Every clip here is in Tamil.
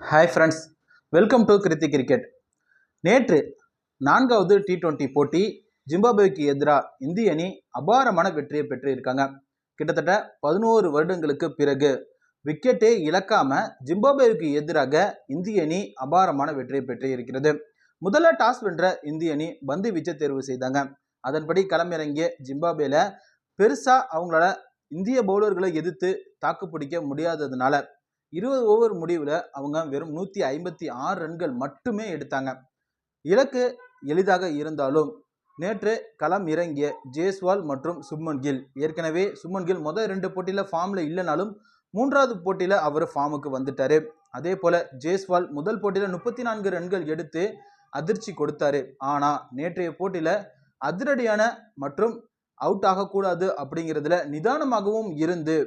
Hi friends, welcome to Kriti cricket. நேற்று 4வது T20 போட்டி ஜிம்பாப்வேக்கு எதிராக இந்திய அணி அபாரமான வெற்றியை பெற்று இருக்காங்க. கிட்டத்தட்ட 11 வருடங்களுக்கு பிறகு விக்கெட்டே இழக்காம ஜிம்பாப்வேக்கு எதிராக இந்திய அணி அபாரமான வெற்றியை பெற்று இருக்கிறது. முதல்ல டாஸ் வென்ற இந்திய அணி பந்து வீச்சை தேர்வு செய்தாங்க. அதன்படி களமிறங்கிய ஜிம்பாப்வேல பெருசா அவங்களால இந்திய பவுலர்களை எதிர்த்து தாக்கு பிடிக்க முடியாததுனால 20 ஓவர் முடிவில் அவங்க வெறும் 156 ரன்கள் மட்டுமே எடுத்தாங்க. இலக்கு எளிதாக இருந்தாலும் நேற்று களம் இறங்கிய ஜெய்ஸ்வால் மற்றும் சுப்மன் கில், ஏற்கனவே சுப்மன் கில் முதல் 2 போட்டியில் ஃபார்மில் இல்லைனாலும் 3வது போட்டியில் அவர் ஃபார்முக்கு வந்துட்டாரு. அதே போல ஜெய்ஸ்வால் முதல் போட்டியில் 34 ரன்கள் எடுத்து அதிர்ச்சி கொடுத்தாரு. ஆனால் நேற்றைய போட்டியில் அதிரடியான மற்றும் அவுட் ஆகக்கூடாது அப்படிங்கிறதுல நிதானமாகவும் இருந்து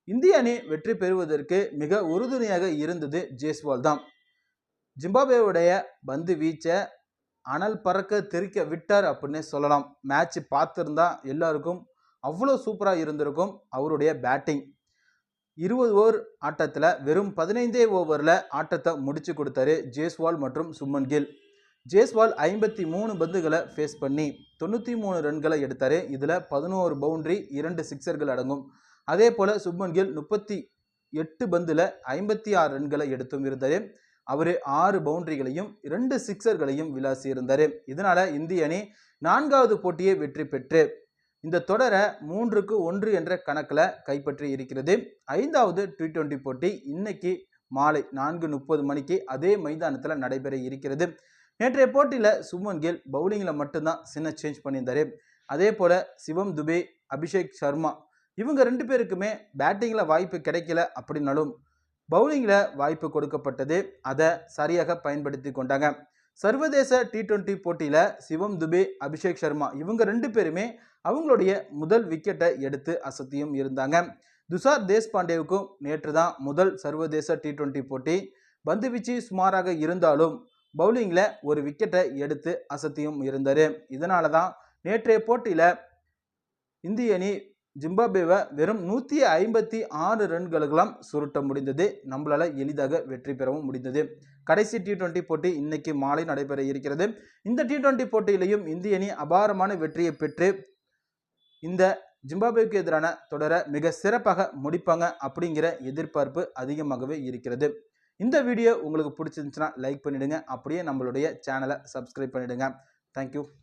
இந்திய அணி வெற்றி பெறுவதற்கு மிக உறுதுணையாக இருந்தது ஜெய்ஸ்வால் தான். ஜிம்பாப்வேவுடைய பந்து வீச்சை அனல் பறக்க தெறிக்க விட்டார் அப்படின்னு சொல்லலாம். மேட்ச் பார்த்துருந்தா எல்லாருக்கும் அவ்வளோ சூப்பராக இருந்திருக்கும். அவருடைய பேட்டிங் 20 ஓவர் ஆட்டத்தில் வெறும் 15 ஓவரில் ஆட்டத்தை முடிச்சு கொடுத்தாரு ஜெய்ஸ்வால் மற்றும் சுப்மன் கில். ஜெய்ஸ்வால் 53 பந்துகளை ஃபேஸ் பண்ணி 93 ரன்களை எடுத்தார். இதில் 11 பவுண்டரி 2 சிக்ஸர்கள் அடங்கும். அதே போல் சுப்மன் கில் 38 பந்தில் 56 ரன்களை எடுத்தும் இருந்தார். அவர் 6 பவுண்டரிகளையும் 2 சிக்ஸர்களையும் விளாசி இருந்தார். இதனால் இந்திய அணி 4வது போட்டியை வெற்றி பெற்று இந்த தொடரை 3-1 என்ற கணக்கில் கைப்பற்றி இருக்கிறது. 5வது T20 போட்டி இன்னைக்கு மாலை 4:30 மணிக்கு அதே மைதானத்தில் நடைபெற இருக்கிறது. நேற்றைய போட்டியில் சுப்மன் கில் பவுலிங்கில் மட்டும்தான் சின்ன சேஞ்ச் பண்ணியிருந்தார். அதே போல் சிவம் துபே, அபிஷேக் சர்மா இவங்க 2 பேருக்குமே பேட்டிங்கில் வாய்ப்பு கிடைக்கல அப்படின்னாலும் பவுலிங்கில் வாய்ப்பு கொடுக்கப்பட்டது. அதை சரியாக பயன்படுத்தி கொண்டாங்க. சர்வதேச T20 போட்டியில் சிவம் துபே, அபிஷேக் சர்மா இவங்க 2 பேருமே அவங்களுடைய முதல் விக்கெட்டை எடுத்து அசத்தியும் இருந்தாங்க. துஷார் தேஷ்பாண்டேவுக்கும் நேற்று தான் முதல் சர்வதேச T20 போட்டி. பந்து வீச்சு சுமாராக இருந்தாலும் பவுலிங்கில் ஒரு விக்கெட்டை எடுத்து அசத்தியும் இருந்தார். இதனால தான் நேற்றைய போட்டியில் இந்திய அணி ஜிம்பாப்வேவை வெறும் 156 ரன்களுக்கெல்லாம் சுருட்ட முடிந்தது. நம்மளால எளிதாக வெற்றி பெறவும் முடிந்தது. கடைசி T20 போட்டி இன்னைக்கு மாலை நடைபெற இருக்கிறது. இந்த T20 போட்டியிலையும் இந்திய அணி அபாரமான வெற்றியை பெற்று இந்த ஜிம்பாப்வேக்கு எதிரான தொடரை மிக சிறப்பாக முடிப்பாங்க அப்படிங்கிற எதிர்பார்ப்பு அதிகமாகவே இருக்கிறது. இந்த வீடியோ உங்களுக்கு பிடிச்சிருந்துச்சுன்னா லைக் பண்ணிடுங்க. அப்படியே நம்மளுடைய சேனலை சப்ஸ்கிரைப் பண்ணிடுங்க. தேங்க்யூ.